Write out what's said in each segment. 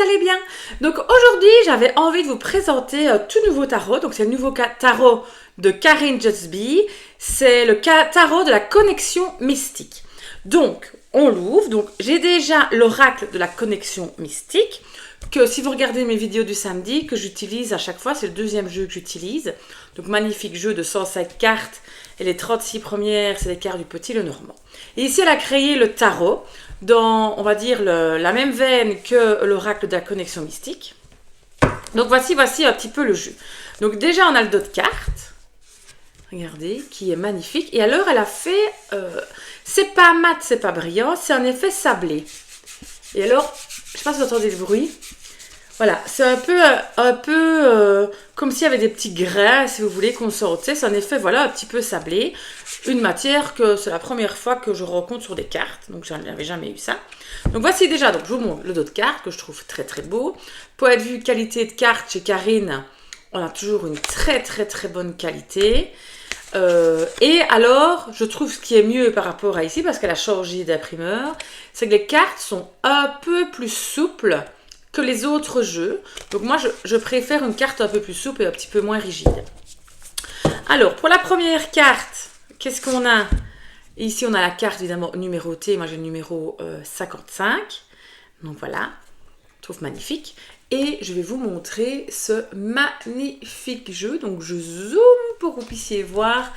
allez bien. Donc aujourd'hui, j'avais envie de vous présenter un tout nouveau tarot. Donc c'est le nouveau tarot de Karine Jutsby. C'est le tarot de la connexion mystique. Donc, on l'ouvre. Donc j'ai déjà l'oracle de la connexion mystique. Que si vous regardez mes vidéos du samedi, que j'utilise à chaque fois, c'est le deuxième jeu que j'utilise. Donc magnifique jeu de 105 cartes. Et les 36 premières, c'est les cartes du Petit Lenormand. Et ici, elle a créé le tarot dans, on va dire, la même veine que l'oracle de la connexion mystique. Donc voici un petit peu le jeu. Donc déjà, on a le dos de cartes. Regardez, qui est magnifique. Et alors, elle a fait... c'est pas mat, c'est pas brillant, c'est en effet sablé. Et alors, je sais pas si vous entendez le bruit. Voilà, c'est un peu comme s'il y avait des petits grains, si vous voulez, qu'on sortait. C'est en effet, voilà, un petit peu sablé. Une matière que c'est la première fois que je rencontre sur des cartes. Donc, je n'avais jamais eu ça. Donc, voici déjà, donc, je vous montre le dos de carte que je trouve très, très beau. Point de vue qualité de carte, chez Karine, on a toujours une très, très, très bonne qualité. Et alors, je trouve ce qui est mieux par rapport à ici, parce qu'elle a changé d'imprimeur, c'est que les cartes sont un peu plus souples que les autres jeux. Donc moi, je préfère une carte un peu plus souple et un petit peu moins rigide. Alors, pour la première carte, qu'est-ce qu'on a? Ici, on a la carte, évidemment, numérotée. Moi, j'ai le numéro 55. Donc voilà, je trouve magnifique. Et je vais vous montrer ce magnifique jeu. Donc, je zoome pour que vous puissiez voir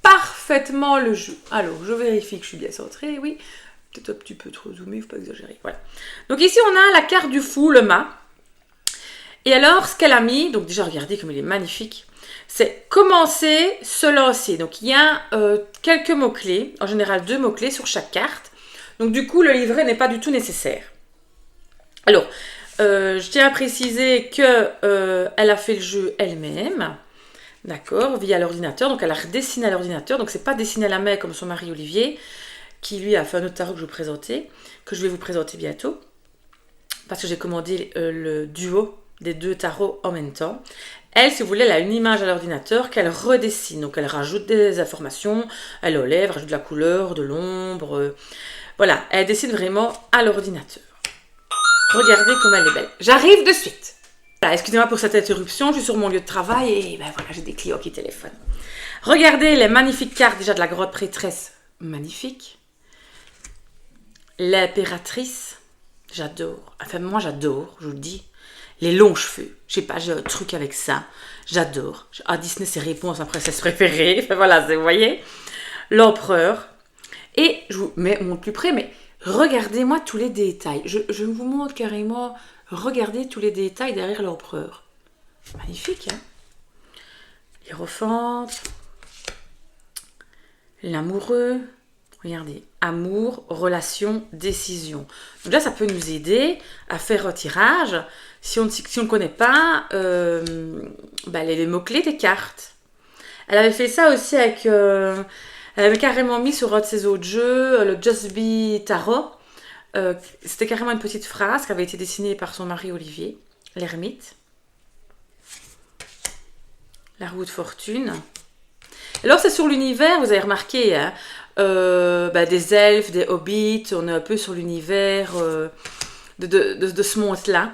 parfaitement le jeu. Alors, je vérifie que je suis bien centrée, oui. Peut-être un petit peu trop zoomé, il ne faut pas exagérer. Voilà. Donc ici, on a la carte du fou, le mât. Et alors, ce qu'elle a mis, donc déjà, regardez comme il est magnifique, c'est commencer, se lancer. Donc, il y a quelques mots-clés, en général 2 mots-clés sur chaque carte. Donc, du coup, le livret n'est pas du tout nécessaire. Alors, je tiens à préciser qu'elle a fait le jeu elle-même. D'accord, via l'ordinateur. Donc, elle a redessiné à l'ordinateur. Donc, c'est pas dessiné à la main comme son mari Olivier, qui lui a fait un autre tarot que je vais vous présenter bientôt, parce que j'ai commandé le duo des 2 tarots en même temps. Elle, si vous voulez, elle a une image à l'ordinateur qu'elle redessine, donc elle rajoute des informations, elle enlève, rajoute de la couleur, de l'ombre, voilà, elle dessine vraiment à l'ordinateur. Regardez comme elle est belle. J'arrive de suite. Voilà, excusez-moi pour cette interruption, je suis sur mon lieu de travail et ben voilà, j'ai des clients qui téléphonent. Regardez les magnifiques cartes déjà de la grotte prêtresse, magnifique. L'impératrice, j'adore. Enfin, moi, j'adore, je vous le dis. Les longs cheveux. Je sais pas, j'ai un truc avec ça. J'adore. À Disney, c'est réponse à princesse préférée. Enfin, voilà, vous voyez. L'empereur. Et je vous montre plus près, mais regardez-moi tous les détails. Je vous montre carrément, regardez tous les détails derrière l'empereur. Magnifique, hein. L'hiérophante. L'amoureux. Regardez, amour, relation, décision. Donc là, ça peut nous aider à faire un tirage si on ne connaît pas les mots-clés des cartes. Elle avait fait ça aussi avec... elle avait carrément mis sur un de ses autres jeux, le Jutsby Tarot. C'était carrément une petite phrase qui avait été dessinée par son mari Olivier, l'ermite. La roue de fortune. Alors, c'est sur l'univers, vous avez remarqué, hein, des elfes, des hobbits, on est un peu sur l'univers de ce monde-là.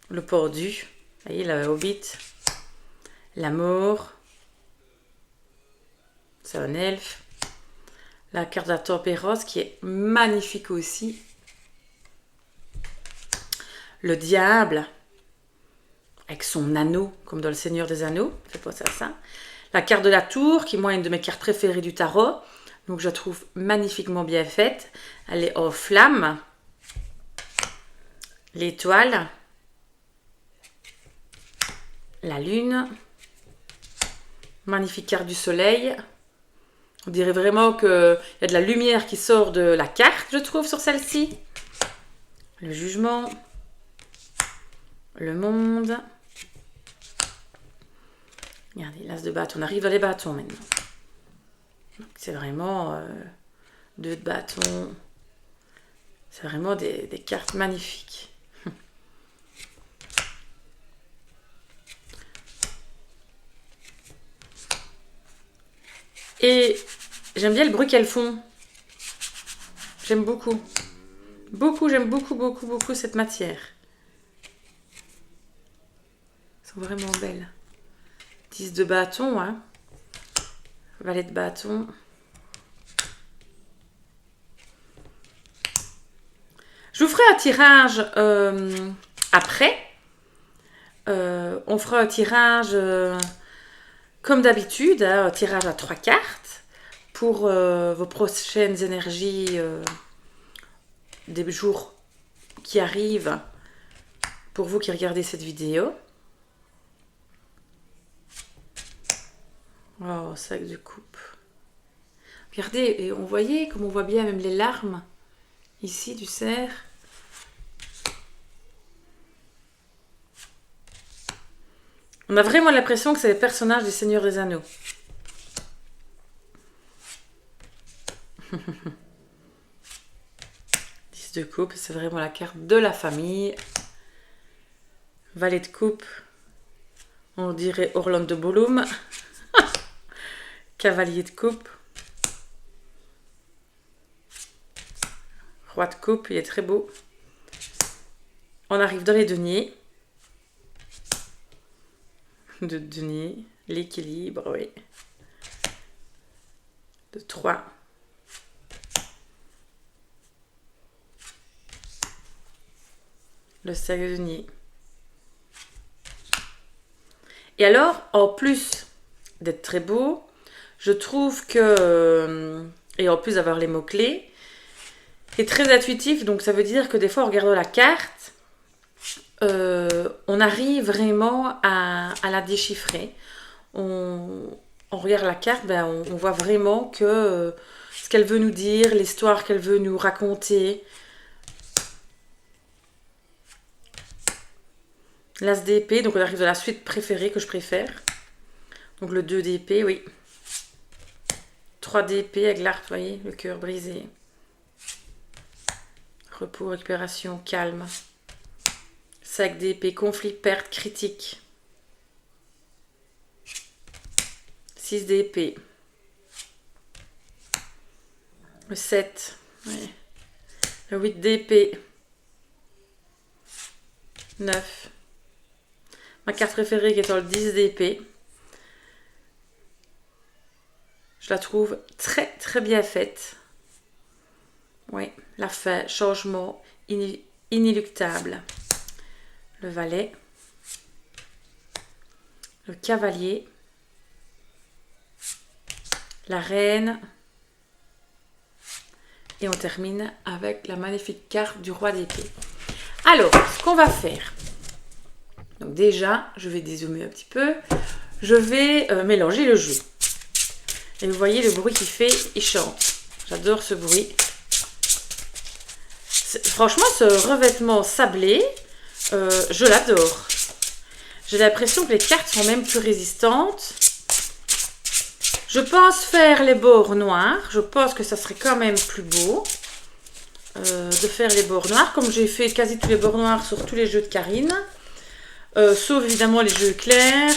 Le pendu, vous voyez, le hobbit, la mort, c'est un elfe. La carte de la tempérance qui est magnifique aussi. Le diable, avec son anneau, comme dans le Seigneur des Anneaux, fait penser à ça. La carte de la tour, qui moi est une de mes cartes préférées du tarot. Donc je la trouve magnifiquement bien faite. Elle est en flamme. L'étoile. La lune. Magnifique carte du soleil. On dirait vraiment qu'il y a de la lumière qui sort de la carte, je trouve, sur celle-ci. Le jugement. Le monde. Regardez, l'as de bâton. On arrive dans les bâtons maintenant. C'est vraiment 2 de bâton. C'est vraiment des cartes magnifiques. Et j'aime bien le bruit qu'elles font. J'aime beaucoup. Beaucoup, j'aime beaucoup, beaucoup, beaucoup cette matière. Elles sont vraiment belles. 10 de bâton, hein. Valet de bâton. Je vous ferai un tirage après. On fera un tirage comme d'habitude, hein, un tirage à 3 cartes pour vos prochaines énergies des jours qui arrivent pour vous qui regardez cette vidéo. Oh, sac de coupe. Regardez, et on voyait comme on voit bien même les larmes ici du cerf. On a vraiment l'impression que c'est les personnages des Seigneurs des Anneaux. De coupe, c'est vraiment la carte de la famille. Valet de coupe, on dirait Orlando Bloom. Cavalier de coupe. Roi de coupe, il est très beau. On arrive dans les deniers. De denier, l'équilibre, oui. De 3. Le sac de denier. Et alors, en plus d'être très beau, je trouve que, et en plus d'avoir les mots-clés, est très intuitif. Donc ça veut dire que des fois, en regardant la carte, on arrive vraiment à la déchiffrer. On regarde la carte, ben, on voit vraiment que ce qu'elle veut nous dire, l'histoire qu'elle veut nous raconter. L'as d'épée, donc on arrive dans la suite préférée que je préfère. Donc le 2 d'épée, oui. 3 d'épée avec l'arc, vous voyez, le cœur brisé. Repos, récupération, calme. 5 d'épée, conflit, perte, critique. 6 d'épée. Le 7. Oui. Le 8 d'épée. 9. Ma carte préférée qui est dans le 10 d'épée. Je la trouve très très bien faite. Oui, la fin, changement inéluctable. Le valet. Le cavalier. La reine. Et on termine avec la magnifique carte du roi d'épée. Alors, ce qu'on va faire. Donc déjà, je vais dézoomer un petit peu. Je vais mélanger le jeu. Et vous voyez le bruit qu'il fait, il chante. J'adore ce bruit. Franchement, ce revêtement sablé, je l'adore. J'ai l'impression que les cartes sont même plus résistantes. Je pense faire les bords noirs. Je pense que ça serait quand même plus beau de faire les bords noirs. Comme j'ai fait quasi tous les bords noirs sur tous les jeux de Karine. Sauf évidemment les jeux clairs.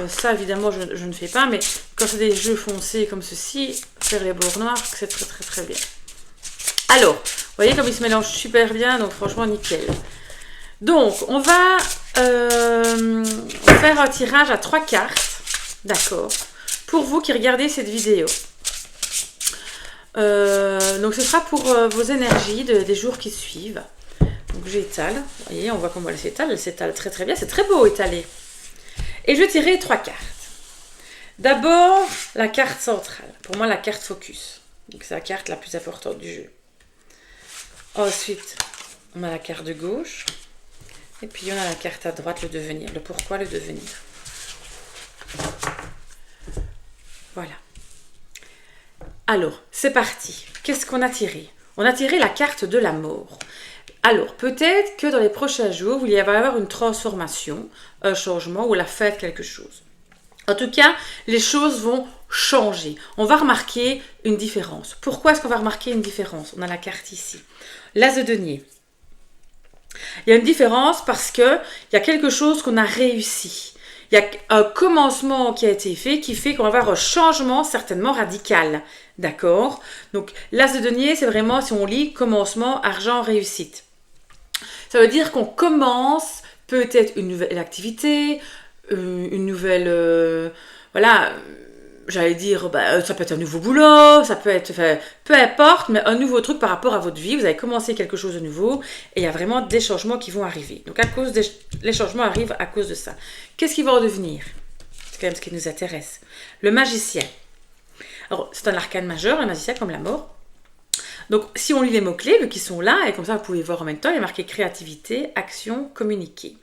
Ça évidemment je ne fais pas. Mais quand c'est des jeux foncés comme ceci, faire les bords noirs, c'est très très très bien. Alors, vous voyez comme ils se mélangent super bien. Donc franchement nickel. Donc on va faire un tirage à 3 cartes. D'accord. Pour vous qui regardez cette vidéo. Donc ce sera pour vos énergies des jours qui suivent. Donc j'étale. Vous voyez, on voit comment elle s'étale. Elle s'étale très très bien. C'est très beau étalé. Et je vais tirer 3 cartes. D'abord, la carte centrale. Pour moi, la carte focus. Donc c'est la carte la plus importante du jeu. Ensuite, on a la carte de gauche. Et puis on a la carte à droite, le devenir. Le pourquoi, le devenir. Voilà. Alors, c'est parti. Qu'est-ce qu'on a tiré? On a tiré la carte de la mort. Alors, peut-être que dans les prochains jours, il va y avoir une transformation, un changement ou la fin de quelque chose. En tout cas, les choses vont changer. On va remarquer une différence. Pourquoi est-ce qu'on va remarquer une différence? On a la carte ici. L'as de denier. Il y a une différence parce qu'il y a quelque chose qu'on a réussi. Il y a un commencement qui a été fait qui fait qu'on va avoir un changement certainement radical. D'accord? Donc, l'as de denier, c'est vraiment, si on lit, commencement, argent, réussite. Ça veut dire qu'on commence peut-être une nouvelle activité, une nouvelle... voilà, j'allais dire, ça peut être un nouveau boulot, ça peut être... Enfin, peu importe, mais un nouveau truc par rapport à votre vie. Vous avez commencé quelque chose de nouveau et il y a vraiment des changements qui vont arriver. Donc, les changements arrivent à cause de ça. Qu'est-ce qui va en devenir? C'est quand même ce qui nous intéresse. Le magicien. Alors, c'est un arcane majeur, le magicien, comme la mort. Donc, si on lit les mots-clés, vu qu'ils sont là, et comme ça, vous pouvez voir en même temps, il y a marqué créativité, action, communiquer.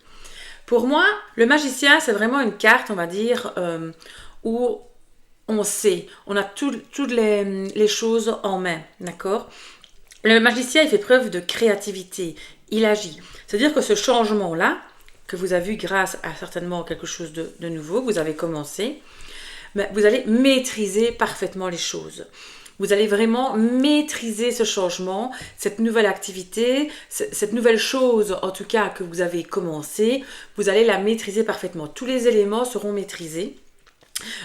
Pour moi, le magicien, c'est vraiment une carte, on va dire, où on sait, on a toutes les choses en main, d'accord? Le magicien, il fait preuve de créativité, il agit. C'est-à-dire que ce changement-là, que vous avez vu grâce à certainement quelque chose de nouveau, que vous avez commencé, mais vous allez maîtriser parfaitement les choses. Vous allez vraiment maîtriser ce changement, cette nouvelle activité, cette nouvelle chose en tout cas que vous avez commencé, vous allez la maîtriser parfaitement. Tous les éléments seront maîtrisés.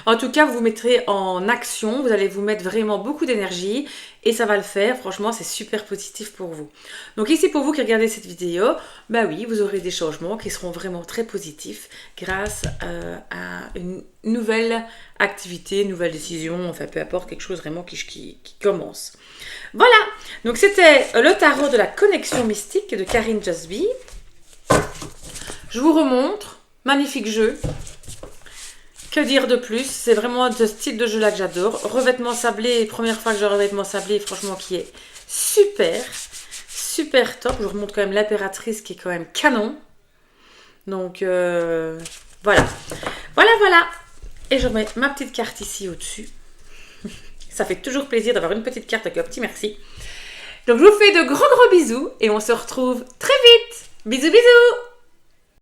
En tout cas, vous vous mettrez en action, vous allez vous mettre vraiment beaucoup d'énergie et ça va le faire. Franchement, c'est super positif pour vous. Donc ici, pour vous qui regardez cette vidéo, oui, vous aurez des changements qui seront vraiment très positifs grâce à une nouvelle activité, une nouvelle décision, enfin peu importe, quelque chose vraiment qui commence. Voilà, donc c'était le tarot de la connexion mystique de Karine Jasby. Je vous remontre, magnifique jeu. Que dire de plus? C'est vraiment ce style de jeu-là que j'adore. Revêtement sablé, première fois que j'ai un revêtement sablé, franchement, qui est super, super top. Je vous remontre quand même l'impératrice qui est quand même canon. Donc, voilà. Voilà. Et je remets ma petite carte ici au-dessus. Ça fait toujours plaisir d'avoir une petite carte avec un petit merci. Donc, je vous fais de gros bisous et on se retrouve très vite. Bisous, bisous!